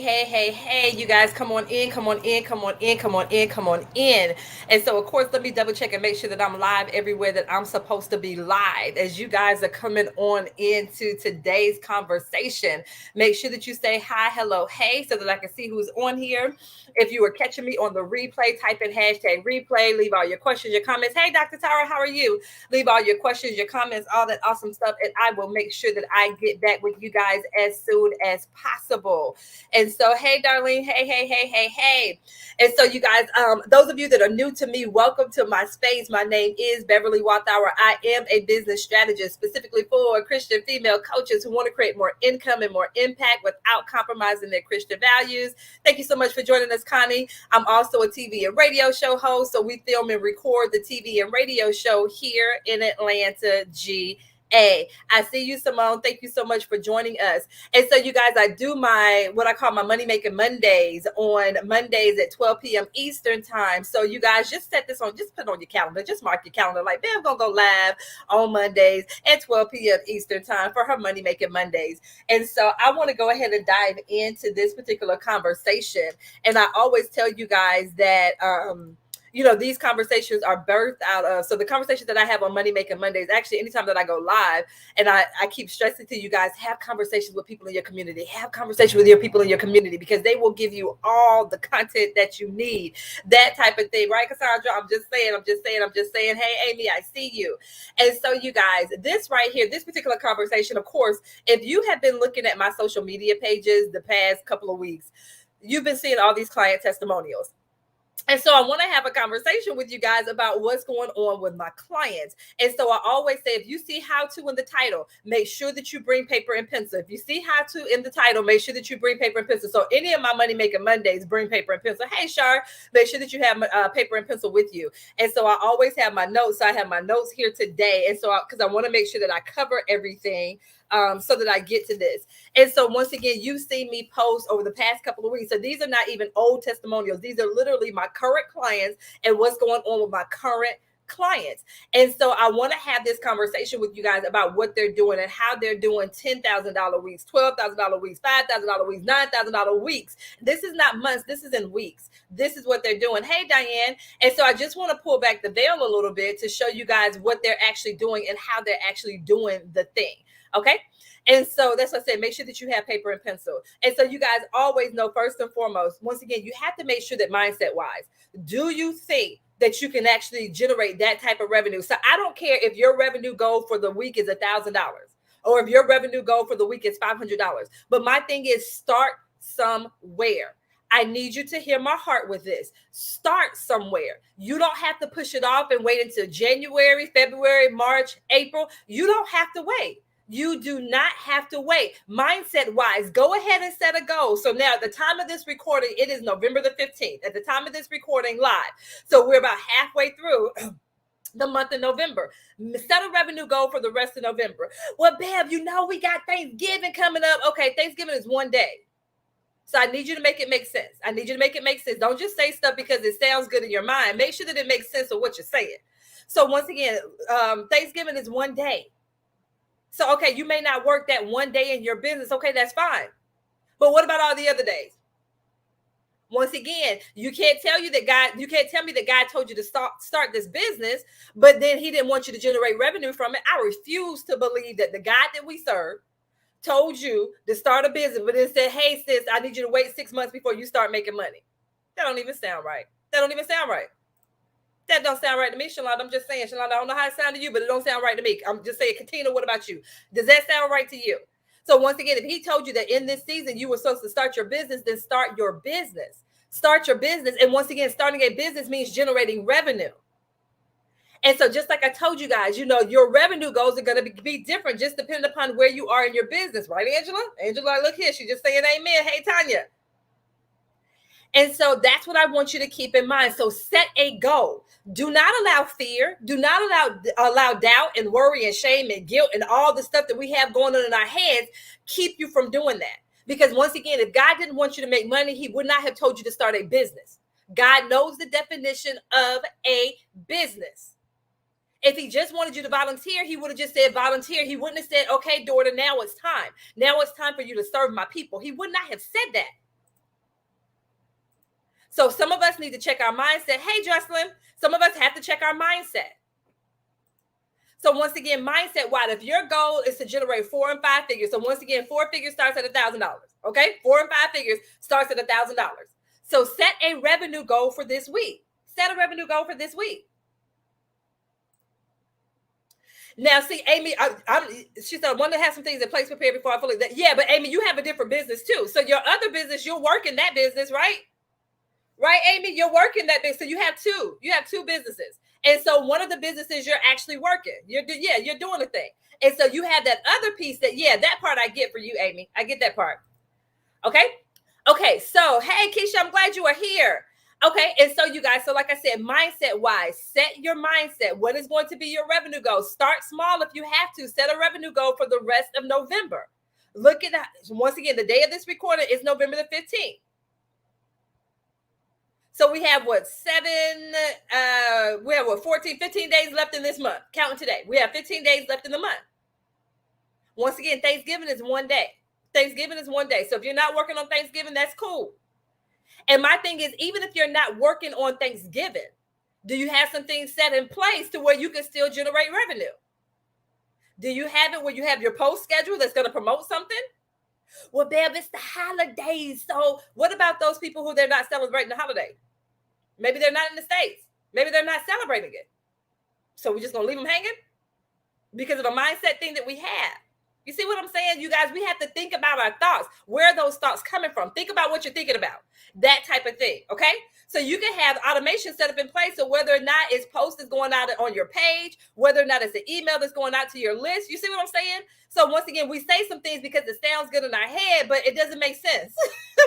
Hey, you guys, come on in, come on in, come on in, come on in, come on in. And so, of course, let me double check and make sure that I'm live everywhere that I'm supposed to be live. As you guys are coming on into today's conversation, make sure that you say hi, hello, hey, so that I can see who's on here. If you are catching me on the replay, type in hashtag replay, leave all your questions, your comments. Hey, Dr. Tara, how are you? Leave all your questions, your comments, all that awesome stuff, and I will make sure that I get back with you guys as soon as possible. And so, hey, Darlene, hey. And so, you guys, those of you that are new to me, welcome to my space. My name is Beverly Walthour. I am a business strategist specifically for Christian female coaches who want to create more income and more impact without compromising their Christian values. Thank you so much for joining us, Connie. I'm also a TV and radio show host, so we film and record the TV and radio show here in Atlanta, I see you, Simone. Thank you so much for joining us. And so, you guys, I do what I call my Money Making Mondays on Mondays at 12 p.m. Eastern time. So you guys just set this on, just put it on your calendar, just mark your calendar like, man, I'm going to go live on Mondays at 12 p.m. Eastern time for her Money Making Mondays. And so I want to go ahead and dive into this particular conversation. And I always tell you guys that, these conversations are birthed out of, so the conversations that I have on Money Making Mondays, actually, anytime that I go live, and I keep stressing to you guys, have conversations with people in your community, have conversations with your people in your community, because they will give you all the content that you need, that type of thing, right, Cassandra? I'm just saying, hey, Amy, I see you. And so, you guys, this right here, this particular conversation, of course, if you have been looking at my social media pages the past couple of weeks, you've been seeing all these client testimonials. And so I want to have a conversation with you guys about what's going on with my clients. And so I always say, if you see how to in the title, make sure that you bring paper and pencil. If you see how to in the title, make sure that you bring paper and pencil. So any of my Money Making Mondays, bring paper and pencil. Hey, Shar, make sure that you have paper and pencil with you. And so I always have my notes. So I have my notes here today. And so because I want to make sure that I cover everything so that I get to this. And so once again, you've seen me post over the past couple of weeks. So these are not even old testimonials. These are literally my current clients and what's going on with my current clients. And so I want to have this conversation with you guys about what they're doing and how they're doing $10,000 weeks, $12,000 weeks, $5,000 weeks, $9,000 weeks. This is not months. This is in weeks. This is what they're doing. Hey, Diane. And so I just want to pull back the veil a little bit to show you guys what they're actually doing and how they're actually doing the thing. Okay. And so that's what I said. Make sure that you have paper and pencil. And so you guys always know, first and foremost, once again, you have to make sure that mindset wise, do you think that you can actually generate that type of revenue? So I don't care if your revenue goal for the week is $1,000 or if your revenue goal for the week is $500. But my thing is, start somewhere. I need you to hear my heart with this. Start somewhere. You don't have to push it off and wait until January, February, March, April. You don't have to wait. You do not have to wait. Mindset wise, go ahead and set a goal. So now at the time of this recording, it is November the 15th. At the time of this recording live. So we're about halfway through the month of November. Set a revenue goal for the rest of November. Well, Bev, we got Thanksgiving coming up. Okay, Thanksgiving is one day. So I need you to make it make sense. Don't just say stuff because it sounds good in your mind. Make sure that it makes sense of what you're saying. So once again, Thanksgiving is one day. So, okay, you may not work that one day in your business. Okay, that's fine. But what about all the other days? Once again, you can't tell me that God told you to start this business, but then he didn't want you to generate revenue from it. I refuse to believe that the God that we serve told you to start a business, but then said, hey, sis, I need you to wait 6 months before you start making money. That don't even sound right. That don't sound right to me, Shalonda. I'm just saying, Shalonda, I don't know how it sounded to you, but it don't sound right to me. I'm just saying, Katina, what about you? Does that sound right to you? So once again, if he told you that in this season you were supposed to start your business, then start your business. Start your business. And once again, starting a business means generating revenue. And so just like I told you guys, your revenue goals are going to be different just depending upon where you are in your business. Right, Angela? Angela, look here. She's just saying amen. Hey, Tanya. And so that's what I want you to keep in mind. So set a goal. Do not allow fear. Do not allow doubt and worry and shame and guilt and all the stuff that we have going on in our heads keep you from doing that. Because once again, if God didn't want you to make money, he would not have told you to start a business. God knows the definition of a business. If he just wanted you to volunteer, he would have just said volunteer. He wouldn't have said, okay, daughter, now it's time. Now it's time for you to serve my people. He would not have said that. So some of us need to check our mindset. Hey, Jocelyn, some of us have to check our mindset. So once again, mindset wise, if your goal is to generate 4 and 5 figures, so once again, 4 figures starts at $1,000. Okay, 4 and 5 figures starts at $1,000. So set a revenue goal for this week. Set a revenue goal for this week. Now, see, Amy, she said, I want to have some things in place prepared before I fully. Yeah, but Amy, you have a different business too. So your other business, you're working that business, right? Right, Amy, you're working that business. So you have two. You have two businesses, and so one of the businesses you're actually working. You're doing a thing, and so you have that other piece that part I get for you, Amy. I get that part. Okay. So hey, Keisha, I'm glad you are here. Okay, and so you guys, so like I said, mindset wise, set your mindset. What is going to be your revenue goal? Start small if you have to. Set a revenue goal for the rest of November. Look at that. Once again, the day of this recording is November the 15th. So we have 14, 15 days left in this month. Counting today. We have 15 days left in the month. Once again, Thanksgiving is one day. Thanksgiving is one day. So if you're not working on Thanksgiving, that's cool. And my thing is, even if you're not working on Thanksgiving, do you have some things set in place to where you can still generate revenue? Do you have it where you have your post schedule that's going to promote something? Well, Bev, it's the holidays. So what about those people who they're not celebrating the holiday? Maybe they're not in the States. Maybe they're not celebrating it. So we're just going to leave them hanging because of a mindset thing that we have. You see what I'm saying? You guys, we have to think about our thoughts. Where are those thoughts coming from? Think about what you're thinking about. That type of thing, okay? So you can have automation set up in place. So whether or not it's post is going out on your page, whether or not it's an email that's going out to your list. You see what I'm saying? So once again, we say some things because it sounds good in our head, but it doesn't make sense.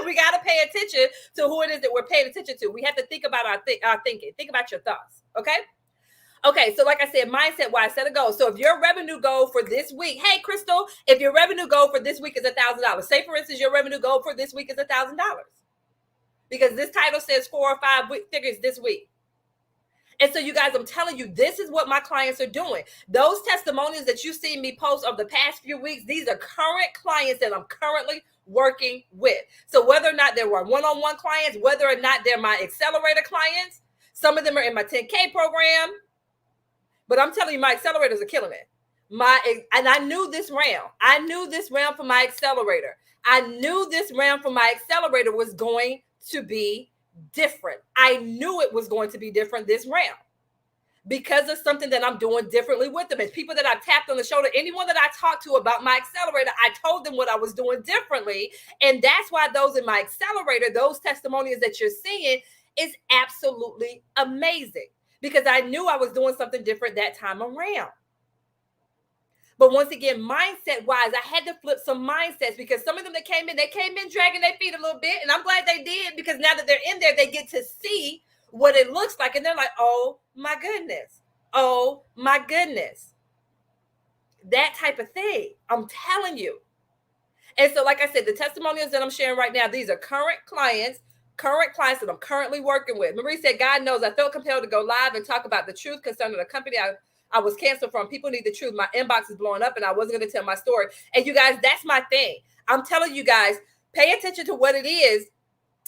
We got to pay attention to who it is that we're paying attention to. We have to think about our thinking. Think about your thoughts, okay? Okay, so like I said, mindset-wise, set a goal. So if your revenue goal for this week, hey, Crystal, if your revenue goal for this week is $1,000, say, for instance, your revenue goal for this week is $1,000. Because this title says 4 or 5 figures this week. And so you guys, I'm telling you, this is what my clients are doing. Those testimonials that you see me post over the past few weeks, these are current clients that I'm currently working with. So whether or not they were one-on-one clients, whether or not they're my accelerator clients, some of them are in my 10K program. But I'm telling you, my accelerators are killing it. And I knew this round. I knew this round for my accelerator. I knew this round for my accelerator was going to be different. I knew it was going to be different this round because of something that I'm doing differently with them. It's people that I've tapped on the shoulder. Anyone that I talked to about my accelerator, I told them what I was doing differently. And that's why those in my accelerator, those testimonials that you're seeing is absolutely amazing. Because I knew I was doing something different that time around. But once again, mindset-wise, I had to flip some mindsets because some of them that came in, they came in dragging their feet a little bit. And I'm glad they did because now that they're in there, they get to see what it looks like. And they're like, oh, my goodness. Oh, my goodness. That type of thing. I'm telling you. And so, like I said, the testimonials that I'm sharing right now, these are current clients that I'm currently working with. Marie said, God knows I felt compelled to go live and talk about the truth concerning the company I was canceled from. People need the truth. My inbox is blowing up and I wasn't going to tell my story. And you guys, that's my thing. I'm telling you guys, pay attention to what it is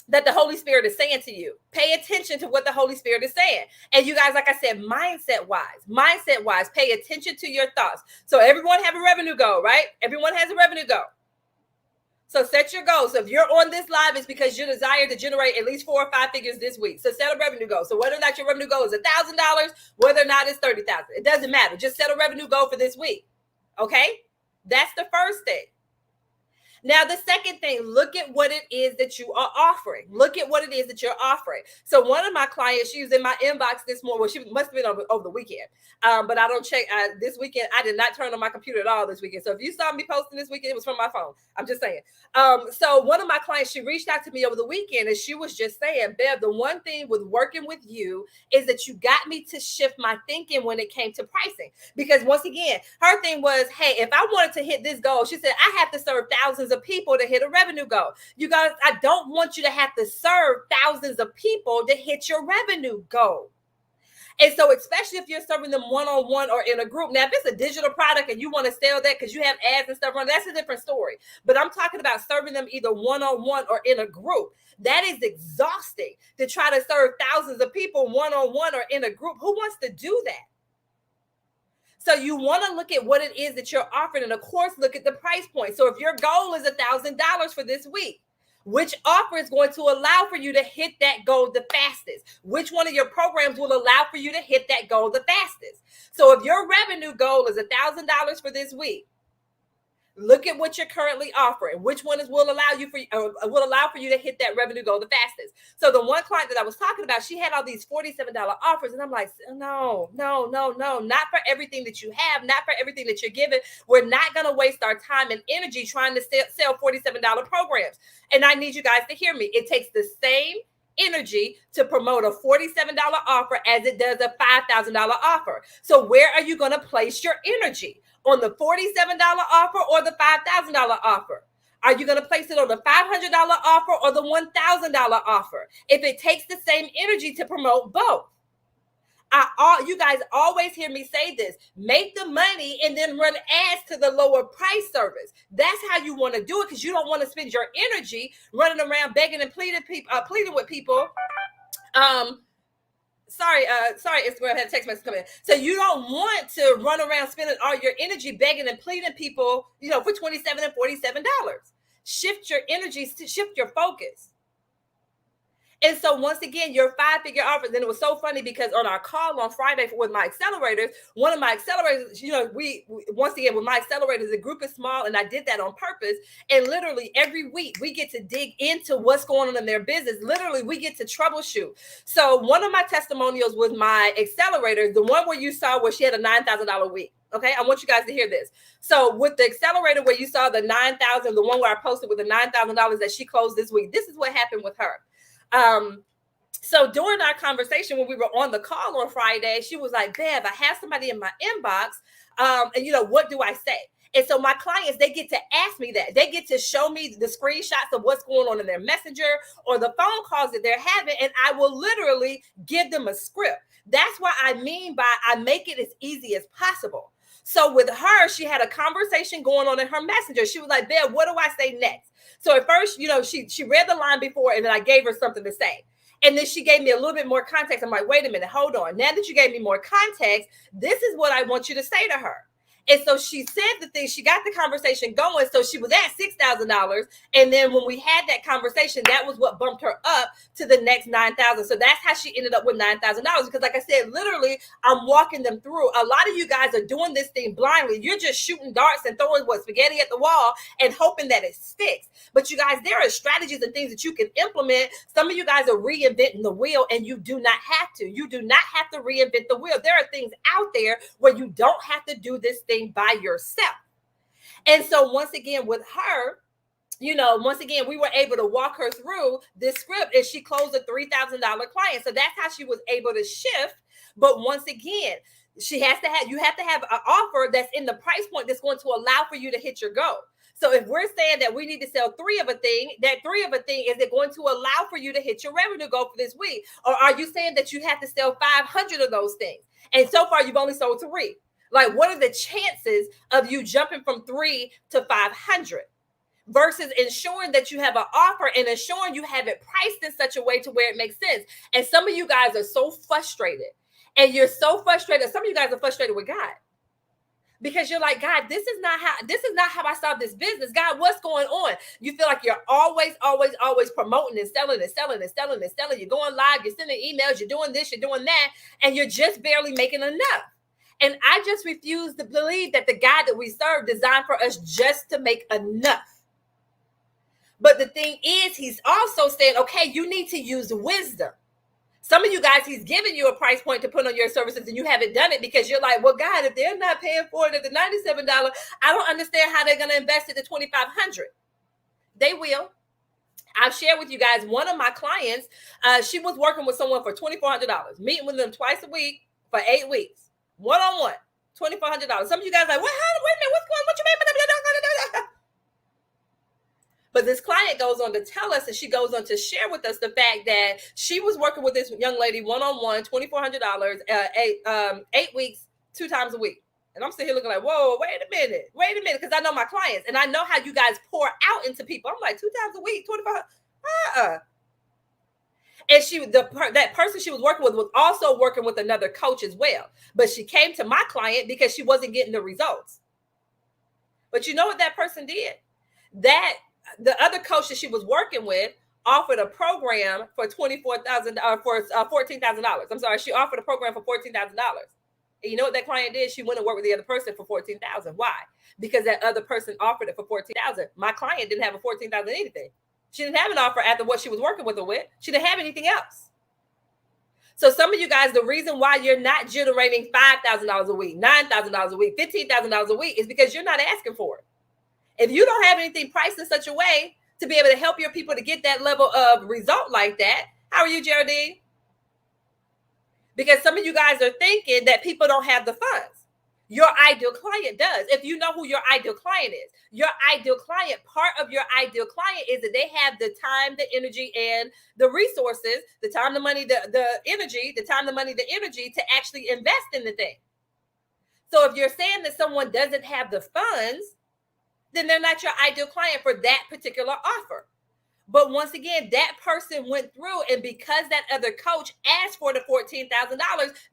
that the Holy Spirit is saying to you. Pay attention to what the Holy Spirit is saying. And you guys, like I said, mindset-wise, pay attention to your thoughts. So everyone have a revenue goal, right? Everyone has a revenue goal. So set your goals. So if you're on this live, it's because you desire to generate at least 4 or 5 figures this week. So set a revenue goal. So whether or not your revenue goal is $1,000, whether or not it's $30,000, it doesn't matter. Just set a revenue goal for this week. Okay? That's the first thing. Now, the second thing, look at what it is that you are offering. Look at what it is that you're offering. So one of my clients, she was in my inbox this morning. Well, she must have been over the weekend. But I don't check this weekend. I did not turn on my computer at all this weekend. So if you saw me posting this weekend, it was from my phone. I'm just saying. So one of my clients, she reached out to me over the weekend and she was just saying, Bev, the one thing with working with you is that you got me to shift my thinking when it came to pricing. Because once again, her thing was, hey, if I wanted to hit this goal, she said, I have to serve thousands of people to hit a revenue goal. You guys, I don't want you to have to serve thousands of people to hit your revenue goal. And so, especially if you're serving them one-on-one or in a group. Now, if it's a digital product and you want to sell that because you have ads and stuff running, that's a different story. But I'm talking about serving them either one-on-one or in a group. That is exhausting to try to serve thousands of people one-on-one or in a group. Who wants to do that? So you want to look at what it is that you're offering, and of course, look at the price point. So if your goal is $1,000 for this week, which offer is going to allow for you to hit that goal the fastest? Which one of your programs will allow for you to hit that goal the fastest? So if your revenue goal is $1,000 for this week, look at what you're currently offering. Which one will allow you to hit that revenue goal the fastest? So the one client that I was talking about, she had all these $47 offers, and I'm like, no, not for everything that you have, not for everything that you're giving. We're not going to waste our time and energy trying to sell $47 programs. And I need you guys to hear me. It takes the same energy to promote a $47 offer as it does a $5,000 offer. So where are you going to place your energy? On the $47 offer or the $5,000 offer? Are you going to place it on the $500 offer or the $1,000 offer? If it takes the same energy to promote both. You guys always hear me say this: make the money and then run ads to the lower price service. That's how you want to do it, because you don't want to spend your energy running around begging and pleading with people. Sorry, Instagram had a text message come in. So you don't want to run around spending all your energy begging and pleading people, for $27 and $47. Shift your energy, shift your focus. And so once again, your 5-figure offers, and it was so funny because on our call on Friday with my accelerators, one of my accelerators, we once again, with my accelerators, the group is small, and I did that on purpose. And literally every week we get to dig into what's going on in their business. Literally, we get to troubleshoot. So one of my testimonials was my accelerator, the one where you saw where she had a $9,000 week. Okay, I want you guys to hear this. So with the accelerator where you saw the $9,000, the one where I posted with the $9,000 that she closed this week, this is what happened with her. So during our conversation, when we were on the call on Friday, she was like, Bev, I have somebody in my inbox. And what do I say? And so my clients, they get to ask me that. They get to show me the screenshots of what's going on in their messenger or the phone calls that they're having. And I will literally give them a script. That's what I mean by I make it as easy as possible. So with her, she had a conversation going on in her messenger. She was like, Bev, what do I say next? So at first, she read the line before, and then I gave her something to say. And then she gave me a little bit more context. I'm like, wait a minute, hold on. Now that you gave me more context, this is what I want you to say to her. And so she said the thing, she got the conversation going. So she was at $6,000. And then when we had that conversation, that was what bumped her up to the next $9,000. So that's how she ended up with $9,000. Because like I said, literally, I'm walking them through. A lot of you guys are doing this thing blindly. You're just shooting darts and throwing spaghetti at the wall and hoping that it sticks. But you guys, there are strategies and things that you can implement. Some of you guys are reinventing the wheel, and you do not have to. You do not have to reinvent the wheel. There are things out there where you don't have to do this thing by yourself. And so once again, with her, once again, we were able to walk her through this script, and she closed a $3,000 client. So that's how she was able to shift. But once again, you have to have an offer that's in the price point that's going to allow for you to hit your goal. So if we're saying that we need to sell 3 of a thing, that 3 of a thing, is it going to allow for you to hit your revenue goal for this week? Or are you saying that you have to sell 500 of those things? And so far, you've only sold 3. Like, what are the chances of you jumping from 3 to 500 versus ensuring that you have an offer and ensuring you have it priced in such a way to where it makes sense? And some of you guys are so frustrated, and you're so frustrated. Some of you guys are frustrated with God because you're like, God, this is not how I saw this business. God, what's going on? You feel like you're always promoting and selling and selling and selling and selling. You're going live, you're sending emails, you're doing this, you're doing that, and you're just barely making enough. And I just refuse to believe that the God that we serve designed for us just to make enough. But the thing is, he's also saying, okay, you need to use wisdom. Some of you guys, he's giving you a price point to put on your services, and you haven't done it because you're like, well, God, if they're not paying for it at the $97, I don't understand how they're going to invest it at $2,500. They will. I've shared with you guys, one of my clients, she was working with someone for $2,400, meeting with them twice a week for 8 weeks. One-on-one, $2,400. Some of you guys are like, wait a minute, what you mean by that? But this client goes on to tell us, and she goes on to share with us the fact that she was working with this young lady one-on-one, $2,400, 8 weeks, 2 times a week. And I'm sitting here looking like, whoa, wait a minute, because I know my clients and I know how you guys pour out into people. I'm like, 2 times a week, 2,500. And that person she was working with was also working with another coach as well. But she came to my client because she wasn't getting the results. But you know what that person did? That the other coach that she was working with offered a program for $14,000. I'm sorry, she offered a program for $14,000. And you know what that client did? She went and worked with the other person for $14,000. Why? Because that other person offered it for $14,000. My client didn't have a $14,000 anything. She didn't have an offer after what she was working with her with. She didn't have anything else. So some of you guys, the reason why you're not generating $5,000 a week, $9,000 a week, $15,000 a week is because you're not asking for it. If you don't have anything priced in such a way to be able to help your people to get that level of result like that, how are you, Geraldine? Because some of you guys are thinking that people don't have the funds. Your ideal client does. If you know who your ideal client is, part of your ideal client is that they have the time, the energy, and the resources, the time, the money, the energy, to actually invest in the thing. So if you're saying that someone doesn't have the funds, then they're not your ideal client for that particular offer. But once again, that person went through, and because that other coach asked for the $14,000,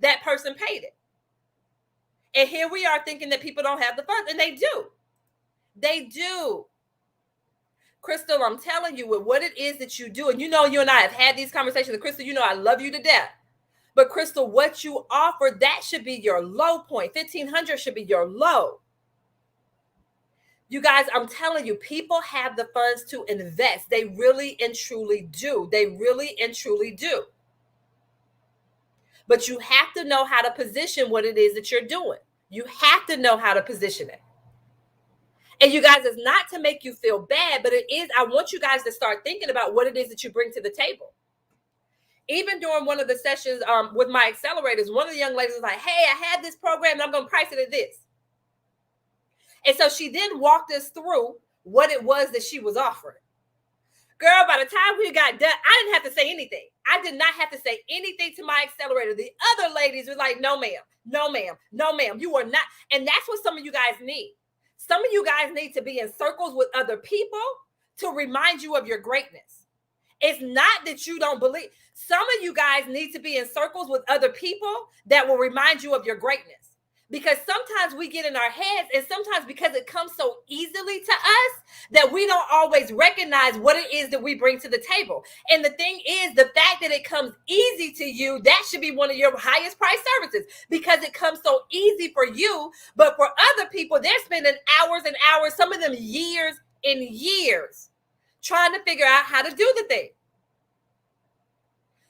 that person paid it. And here we are thinking that people don't have the funds, and they do. They do. Crystal, I'm telling you, with what it is that you do, and you know, you and I have had these conversations, and Crystal, you know I love you to death. But Crystal, what you offer, that should be your low point. 1,500 should be your low. You guys, I'm telling you, people have the funds to invest. They really and truly do. They really and truly do. But you have to know how to position what it is that you're doing. You have to know how to position it. And you guys, it's not to make you feel bad, but it is, I want you guys to start thinking about what it is that you bring to the table. Even during one of the sessions with my accelerators, one of the young ladies was like, hey, I have this program and I'm going to price it at this. And so she then walked us through what it was that she was offering. Girl, by the time we got done, I didn't have to say anything. I did not have to say anything to my accelerator. The other ladies were like, no, ma'am, no, ma'am, no, ma'am, you are not. And that's what some of you guys need. Some of you guys need to be in circles with other people to remind you of your greatness. It's not that you don't believe. Some of you guys need to be in circles with other people that will remind you of your greatness. Because sometimes we get in our heads, and sometimes because it comes so easily to us that we don't always recognize what it is that we bring to the table. And the thing is, the fact that it comes easy to you, that should be one of your highest price services, because it comes so easy for you. But for other people, they're spending hours and hours, some of them years and years, trying to figure out how to do the thing.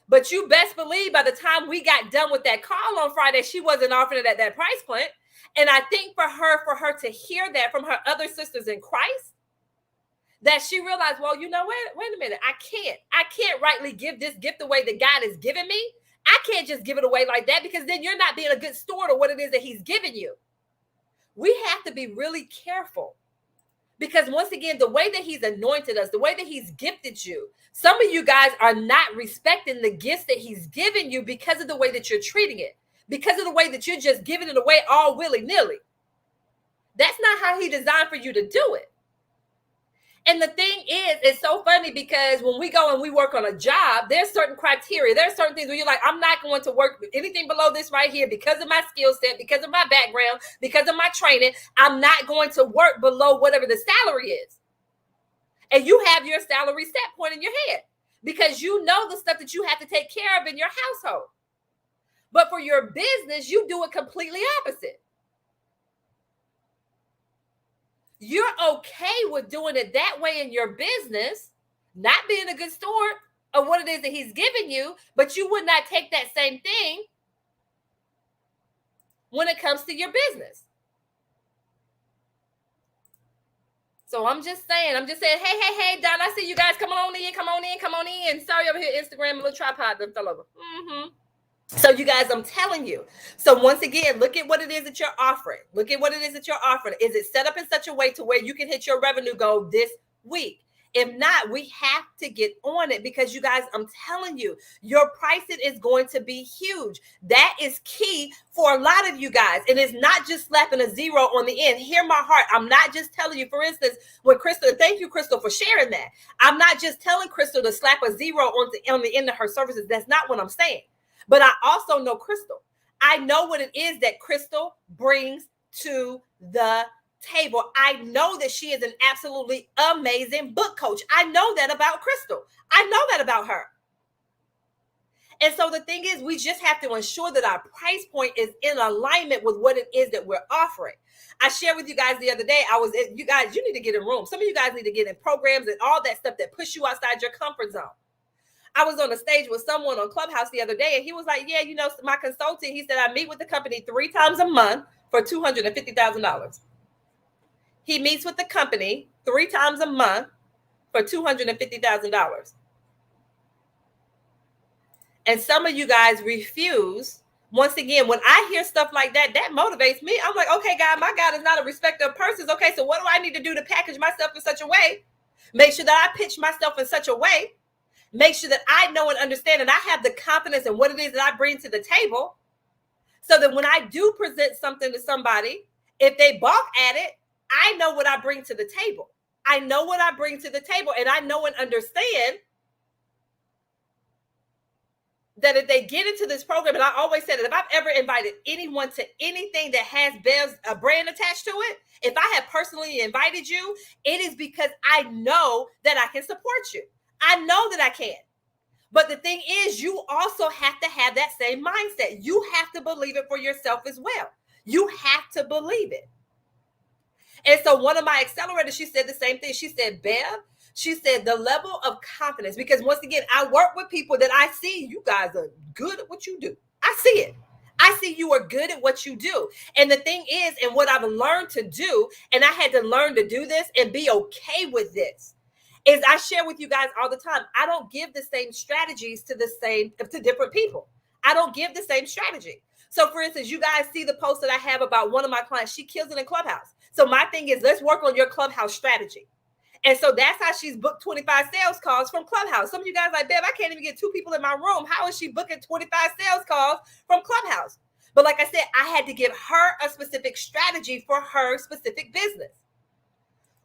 But you best believe by the time we got done with that call on Friday, she wasn't offering it at that price point. And I think for her to hear that from her other sisters in Christ, that she realized, well, you know what? Wait a minute. I can't rightly give this gift away that God has given me. I can't just give it away like that, because then you're not being a good steward of what it is that he's given you. We have to be really careful. Because once again, the way that he's anointed us, the way that he's gifted you, some of you guys are not respecting the gifts that he's given you because of the way that you're treating it, because of the way that you're just giving it away all willy-nilly. That's not how he designed for you to do it. And the thing is, it's so funny, because when we go and we work on a job, there's certain criteria. There's certain things where you're like, I'm not going to work anything below this right here because of my skill set, because of my background, because of my training. I'm not going to work below whatever the salary is. And you have your salary set point in your head because you know the stuff that you have to take care of in your household. But for your business, you do it completely opposite. You're okay with doing it that way in your business, not being a good steward of what it is that he's given you, but you would not take that same thing when it comes to your business. So I'm just saying, hey, Don, I see you guys. Come on in. Sorry, over here, Instagram, a little tripod that fell over. So you guys, I'm telling you. So once again, look at what it is that you're offering. Is it set up in such a way to where you can hit your revenue goal this week? If not, we have to get on it because you guys, I'm telling you, your pricing is going to be huge. That is key for a lot of you guys. And it's not just slapping a zero on the end. Hear my heart. I'm not just telling you, for instance, when Crystal, thank you, Crystal, for sharing that. I'm not just telling Crystal to slap a zero on the end of her services. That's not what I'm saying. But I also know Crystal. I know what it is that Crystal brings to the table. I know that she is an absolutely amazing book coach. I know that about Crystal. I know that about her. And so the thing is, we just have to ensure that our price point is in alignment with what it is that we're offering. I shared with you guys the other day, you guys, you need to get in rooms. Some of you guys need to get in programs and all that stuff that push you outside your comfort zone. I was on a stage with someone on Clubhouse the other day, and he was like, yeah, my consultant, he said, I meet with the company 3 times a month for $250,000. He meets with the company 3 times a month for $250,000. And some of you guys refuse. Once again, when I hear stuff like that, that motivates me. I'm like, okay, God, my God is not a respecter of persons. Okay, so what do I need to do to package myself in such a way? Make sure that I pitch myself in such a way. Make sure that I know and understand and I have the confidence in what it is that I bring to the table. So that when I do present something to somebody, if they balk at it, I know what I bring to the table. I know what I bring to the table, and I know and understand that if they get into this program, and I always said that if I've ever invited anyone to anything that has a brand attached to it, if I have personally invited you, it is because I know that I can support you. I know that I can. But the thing is, you also have to have that same mindset. You have to believe it for yourself as well. You have to believe it. And so one of my accelerators, she said the same thing. She said, Bev, she said the level of confidence, because once again, I work with people that I see you guys are good at what you do. I see it. I see you are good at what you do. And the thing is, and what I've learned to do, and I had to learn to do this and be okay with this, is I share with you guys all the time. I don't give the same strategies to different people. I don't give the same strategy. So for instance, you guys see the post that I have about one of my clients. She kills it in Clubhouse. So my thing is, let's work on your Clubhouse strategy. And so that's how she's booked 25 sales calls from Clubhouse. Some of you guys are like, Bev, I can't even get 2 people in my room. How is she booking 25 sales calls from Clubhouse? But like I said, I had to give her a specific strategy for her specific business.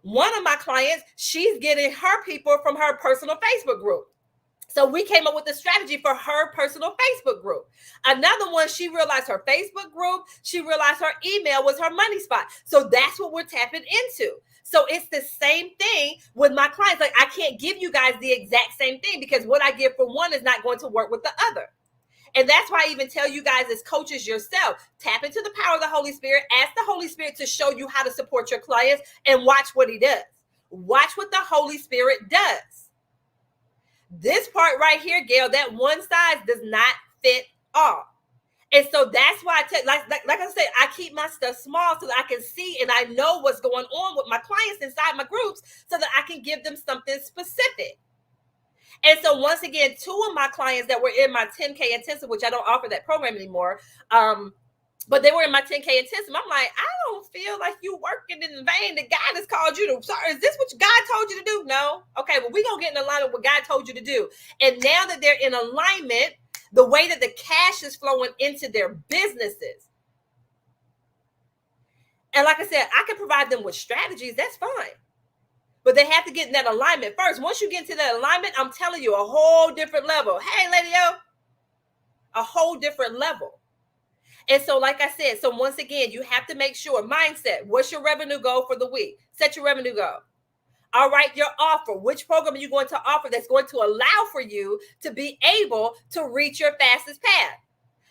One of my clients, she's getting her people from her personal Facebook group. So we came up with a strategy for her personal Facebook group. Another one, she realized her Facebook group, she realized her email was her money spot. So that's what we're tapping into. So it's the same thing with my clients. Like, I can't give you guys the exact same thing because what I give for one is not going to work with the other. And that's why I even tell you guys as coaches yourself, tap into the power of the Holy Spirit, ask the Holy Spirit to show you how to support your clients and watch what he does. Watch what the Holy Spirit does. This part right here, Gail, that one size does not fit all. And so that's why like I said, I keep my stuff small so that I can see and I know what's going on with my clients inside my groups so that I can give them something specific. And so once again, 2 of my clients that were in my 10K intensive, which I don't offer that program anymore, but they were in my 10K intensive. I'm like, I don't feel like you working in vain. The God has called you to. Sorry, is this what God told you to do? No. Okay, well, we're going to get in alignment with what God told you to do. And now that they're in alignment, the way that the cash is flowing into their businesses. And like I said, I can provide them with strategies. That's fine. But they have to get in that alignment first. Once you get into that alignment, I'm telling you, a whole different level. Hey, Lady O, a whole different level. And so, like I said, so once again, you have to make sure mindset. What's your revenue goal for the week? Set your revenue goal. All right, your offer. Which program are you going to offer that's going to allow for you to be able to reach your fastest path?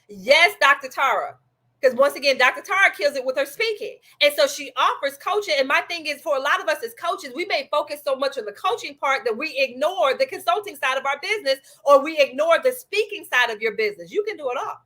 Yes, Dr. Tara. Because once again, Dr. Tara kills it with her speaking. And so she offers coaching. And my thing is, for a lot of us as coaches, we may focus so much on the coaching part that we ignore the consulting side of our business, or we ignore the speaking side of your business. You can do it all.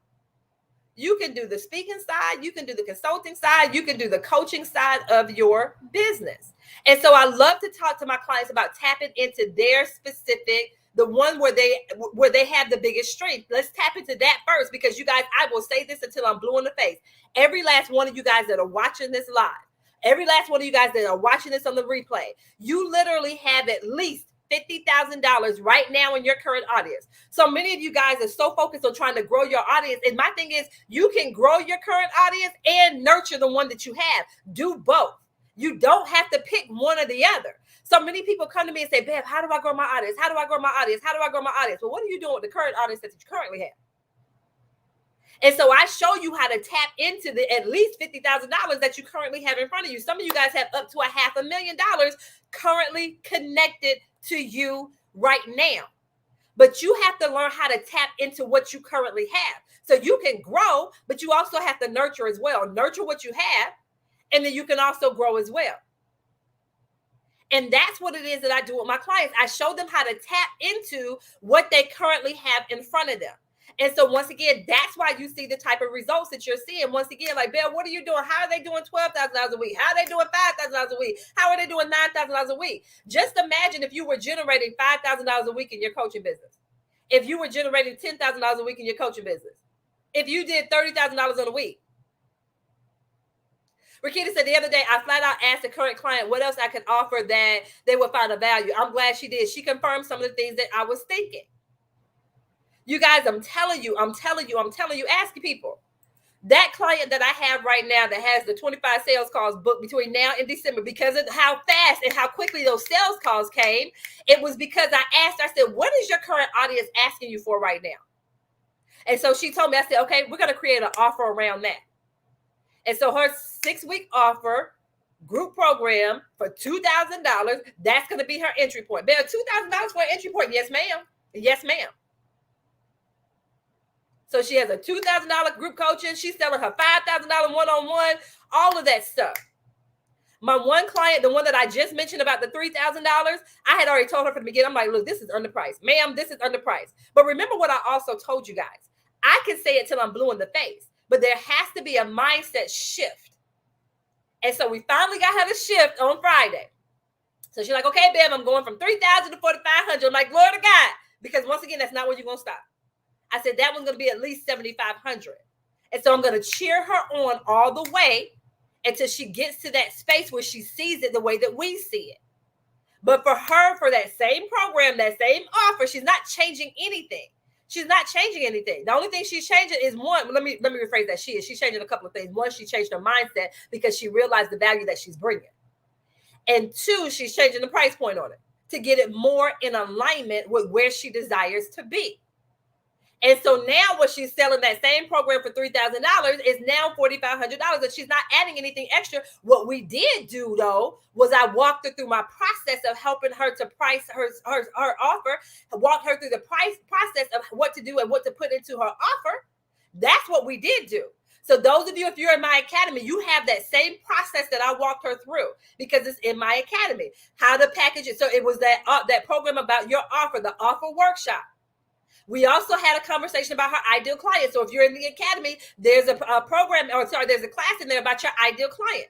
You can do the speaking side, you can do the consulting side, you can do the coaching side of your business. And so I love to talk to my clients about tapping into their specific, the one where they have the biggest strength. Let's tap into that first, because you guys, I will say this until I'm blue in the face. Every last one of you guys that are watching this live, Every last one of you guys that are watching this on the replay, you literally have at least $50,000 right now in your current audience. So many of you guys are so focused on trying to grow your audience. And my thing is, you can grow your current audience and nurture the one that you have. Do both. You don't have to pick one or the other. So many people come to me and say, Bev, how do I grow my audience? How do I grow my audience? How do I grow my audience? Well, what are you doing with the current audience that you currently have? And so I show you how to tap into the at least $50,000 that you currently have in front of you. Some of you guys have up to $500,000 currently connected to you right now. But you have to learn how to tap into what you currently have. So you can grow, but you also have to nurture as well. Nurture what you have, and then you can also grow as well. And that's what it is that I do with my clients. I show them how to tap into what they currently have in front of them. And so once again, that's why you see the type of results that you're seeing. Once again, like, Bill, what are you doing? How are they doing $12,000 a week? How are they doing $5,000 a week? How are they doing $9,000 a week? Just imagine if you were generating $5,000 a week in your coaching business. If you were generating $10,000 a week in your coaching business. If you did $30,000 in a week. Rakita said the other day, I flat out asked a current client what else I could offer that they would find a value. I'm glad she did. She confirmed some of the things that I was thinking. You guys, I'm telling you, asking people. That client that I have right now that has the 25 sales calls booked between now and December, because of how fast and how quickly those sales calls came, it was because I asked, I said, what is your current audience asking you for right now? And so she told me, I said, okay, we're going to create an offer around that. And so her 6-week offer group program for $2,000, that's going to be her entry point. There are $2,000 for an entry point. Yes, ma'am. Yes, ma'am. So she has a $2,000 group coaching. She's selling her $5,000 one-on-one, all of that stuff. My one client, the one that I just mentioned about the $3,000, I had already told her from the beginning, I'm like, look, this is underpriced. Ma'am, this is underpriced. But remember what I also told you guys. I can say it till I'm blue in the face, but there has to be a mindset shift. And so we finally got her to shift on Friday. So she's like, okay, babe, I'm going from $3,000 to $4,500. I'm like, glory to God. Because once again, that's not where you're going to stop. I said that one's going to be at least $7,500. And so I'm going to cheer her on all the way until she gets to that space where she sees it the way that we see it. But for her, for that same program, that same offer, she's not changing anything. She's not changing anything. The only thing she's changing is one. Let me rephrase that. She's changing a couple of things. One, she changed her mindset because she realized the value that she's bringing. And two, she's changing the price point on it to get it more in alignment with where she desires to be. And so now what she's selling that same program for $3,000 is now $4,500, and she's not adding anything extra. What we did do, though, was I walked her through my process of helping her to price her offer, walked her through the process of what to do and what to put into her offer. That's what we did do. So those of you, if you're in my academy, you have that same process that I walked her through because it's in my academy, how to package it. So it was that program about your offer, the offer workshop. We also had a conversation about her ideal client. So if you're in the academy, there's a program, there's a class in there about your ideal client.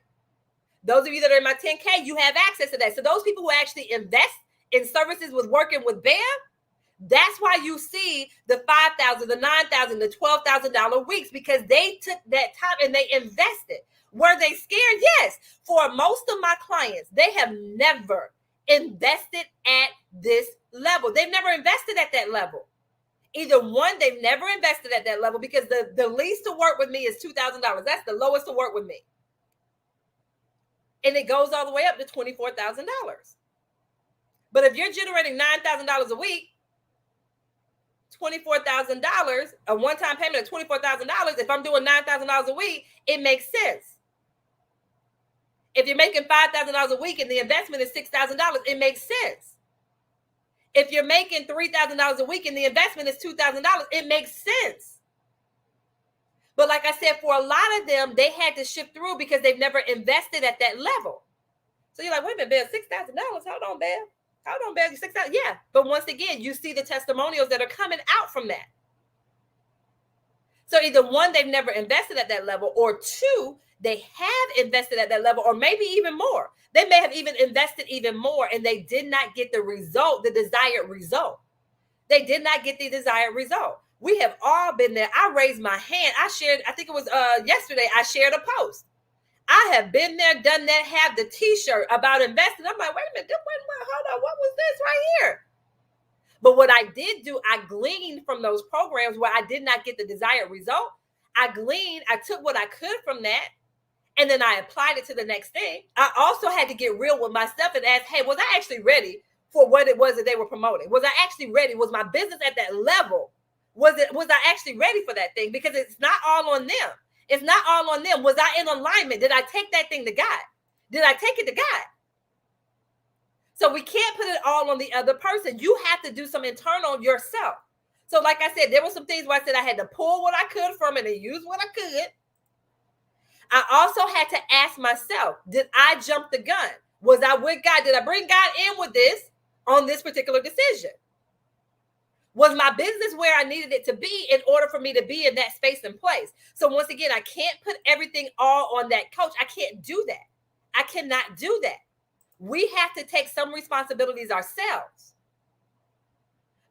Those of you that are in my 10K, you have access to that. So those people who actually invest in services with working with BAM, that's why you see the $5,000, the $9,000, the $12,000 weeks, because they took that time and they invested. Were they scared? Yes. For most of my clients, they have never invested at this level. They've never invested at that level. Either one, they've never invested at that level because the least to work with me is $2,000. That's the lowest to work with me. And it goes all the way up to $24,000. But if you're generating $9,000 a week, $24,000, a one-time payment of $24,000, if I'm doing $9,000 a week, it makes sense. If you're making $5,000 a week and the investment is $6,000, it makes sense. If you're making $3,000 a week and the investment is $2,000, it makes sense. But like I said, for a lot of them, they had to shift through because they've never invested at that level. So you're like, wait a minute, Bev, $6,000. Hold on, Bev. Hold on, Bev. $6,000. Yeah. But once again, you see the testimonials that are coming out from that. So either one, they've never invested at that level, or two, they have invested at that level, or maybe even more. They may have even invested even more and they did not get the result, the desired result. They did not get the desired result. We have all been there. I raised my hand. I shared, I think it was yesterday, I shared a post. I have been there, done that, have the t-shirt about investing. I'm like, wait a minute, hold on, what was this right here? But what I did do, I gleaned from those programs where I did not get the desired result. I took what I could from that, and then I applied it to the next thing. I also had to get real with myself and ask, hey, was I actually ready for what it was that they were promoting? Was I actually ready? Was my business at that level? Was I actually ready for that thing? Because it's not all on them. It's not all on them. Was I in alignment? Did I take that thing to God? Did I take it to God? So we can't put it all on the other person. You have to do some internal yourself. So like I said, there were some things where I said I had to pull what I could from it and use what I could. I also had to ask myself, did I jump the gun? Was I with God? Did I bring God in with this on this particular decision? Was my business where I needed it to be in order for me to be in that space and place? So once again, I can't put everything all on that coach. I can't do that. I cannot do that. We have to take some responsibilities ourselves.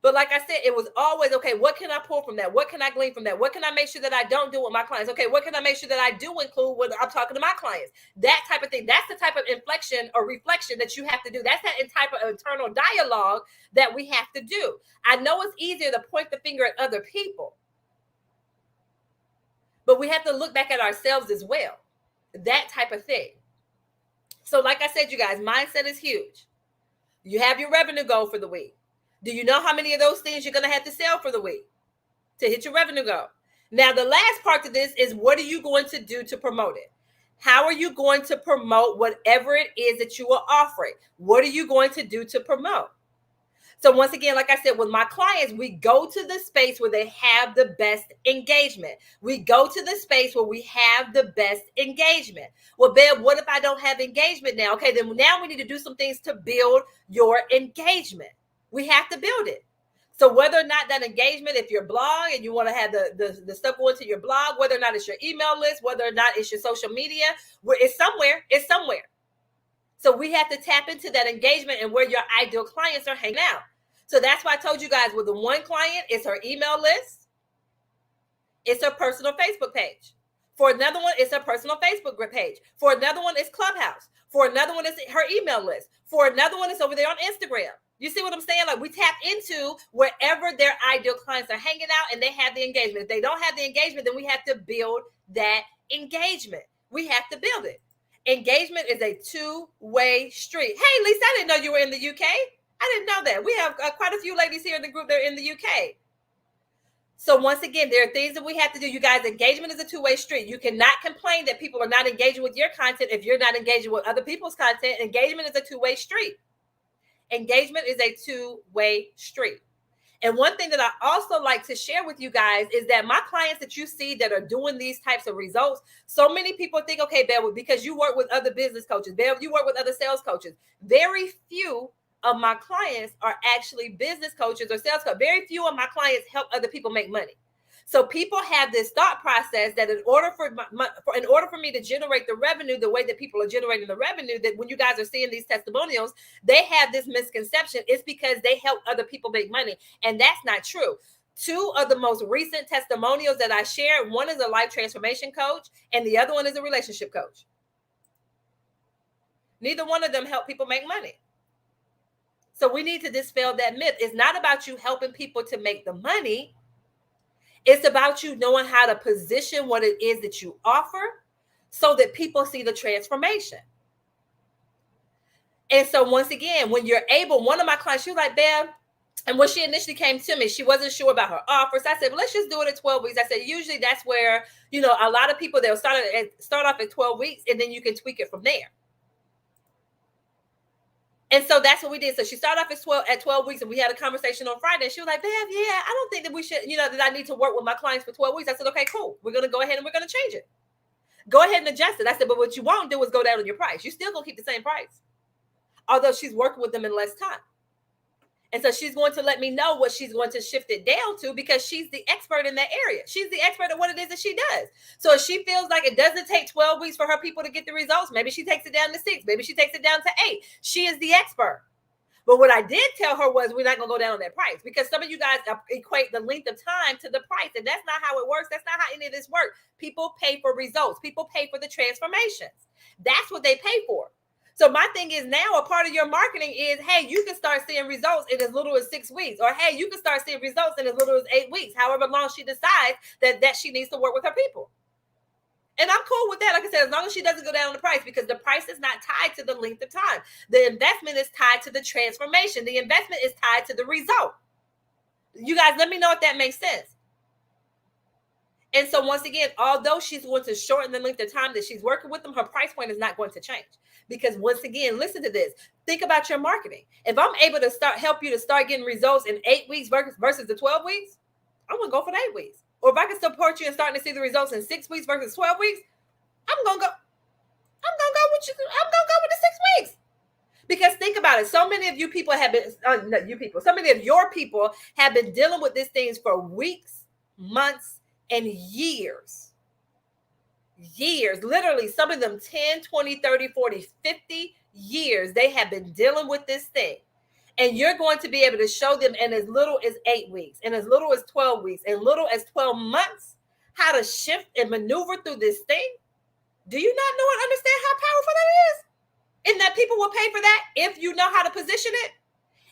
But like I said, it was always, okay, what can I pull from that? What can I glean from that? What can I make sure that I don't do with my clients? Okay, what can I make sure that I do include when I'm talking to my clients? That type of thing. That's the type of inflection or reflection that you have to do. That's that type of internal dialogue that we have to do. I know it's easier to point the finger at other people, but we have to look back at ourselves as well. That type of thing. So like I said, you guys, mindset is huge. You have your revenue goal for the week. Do you know how many of those things you're going to have to sell for the week to hit your revenue goal? Now, the last part to this is, what are you going to do to promote it? How are you going to promote whatever it is that you are offering? What are you going to do to promote? So once again, like I said, with my clients, we go to the space where they have the best engagement. We go to the space where we have the best engagement. Well, Bev, what if I don't have engagement now? Okay, then now we need to do some things to build your engagement. We have to build it. So whether or not that engagement, if you're blog and you want to have the stuff going to your blog, whether or not it's your email list, whether or not it's your social media, it's somewhere. So we have to tap into that engagement and where your ideal clients are hanging out. So that's why I told you guys, with the one client, it's her email list. It's her personal Facebook page. For another one, it's her personal Facebook page. For another one, it's Clubhouse. For another one, it's her email list. For another one, it's over there on Instagram. You see what I'm saying? Like, we tap into wherever their ideal clients are hanging out and they have the engagement. If they don't have the engagement, then we have to build that engagement. We have to build it. Engagement is a two-way street. Hey, Lisa, I didn't know you were in the UK. I didn't know that. We have quite a few ladies here in the group that are in the UK. So once again, there are things that we have to do. You guys, engagement is a two-way street. You cannot complain that people are not engaging with your content if you're not engaging with other people's content. Engagement is a two-way street. Engagement is a two-way street. And one thing that I also like to share with you guys is that my clients that you see that are doing these types of results, so many people think, okay, Bev, because you work with other business coaches, Bev, you work with other sales coaches. Very few of my clients are actually business coaches or sales coaches. Very few of my clients help other people make money. So people have this thought process that in order for me to generate the revenue the way that people are generating the revenue, that when you guys are seeing these testimonials, they have this misconception. It's because they help other people make money. And that's not true. Two of the most recent testimonials that I shared, one is a life transformation coach and the other one is a relationship coach. Neither one of them help people make money. So we need to dispel that myth. It's not about you helping people to make the money. It's about you knowing how to position what it is that you offer so that people see the transformation. And so once again, when you're able, one of my clients, she was like, Bev, and when she initially came to me, she wasn't sure about her offers. I said, well, let's just do it at 12 weeks. I said, usually that's where, a lot of people, they'll start off at 12 weeks and then you can tweak it from there. And so that's what we did. So she started off at 12 weeks and we had a conversation on Friday. She was like, Bev, yeah, I don't think that we should, that I need to work with my clients for 12 weeks. I said, okay, cool. We're going to go ahead and we're going to change it. Go ahead and adjust it. I said, but what you won't do is go down on your price. You're still going to keep the same price. Although she's working with them in less time. And so she's going to let me know what she's going to shift it down to because she's the expert in that area. She's the expert at what it is that she does. So if she feels like it doesn't take 12 weeks for her people to get the results, maybe she takes it down to 6. Maybe she takes it down to 8. She is the expert. But what I did tell her was we're not going to go down on that price, because some of you guys equate the length of time to the price. And that's not how it works. That's not how any of this works. People pay for results. People pay for the transformations. That's what they pay for. So my thing is, now a part of your marketing is, hey, you can start seeing results in as little as 6 weeks, or hey, you can start seeing results in as little as 8 weeks, however long she decides that she needs to work with her people. And I'm cool with that. Like I said, as long as she doesn't go down on the price, because the price is not tied to the length of time. The investment is tied to the transformation. The investment is tied to the result. You guys, let me know if that makes sense. And so once again, although she's going to shorten the length of time that she's working with them, her price point is not going to change. Because once again, listen to this. Think about your marketing. If I'm able to help you to start getting results in 8 weeks versus the 12 weeks, I'm going to go for the 8 weeks. Or if I can support you in starting to see the results in 6 weeks versus 12 weeks, I'm going to go with you. I'm going to go with the 6 weeks. Because think about it. So many of you people have been, so many of your people have been dealing with these things for weeks, months, and years. Literally, some of them 10, 20, 30, 40, 50 years, they have been dealing with this thing. And you're going to be able to show them in as little as 8 weeks, and as little as 12 weeks, and little as 12 months, how to shift and maneuver through this thing. Do you not know and understand how powerful that is? And that people will pay for that if you know how to position it.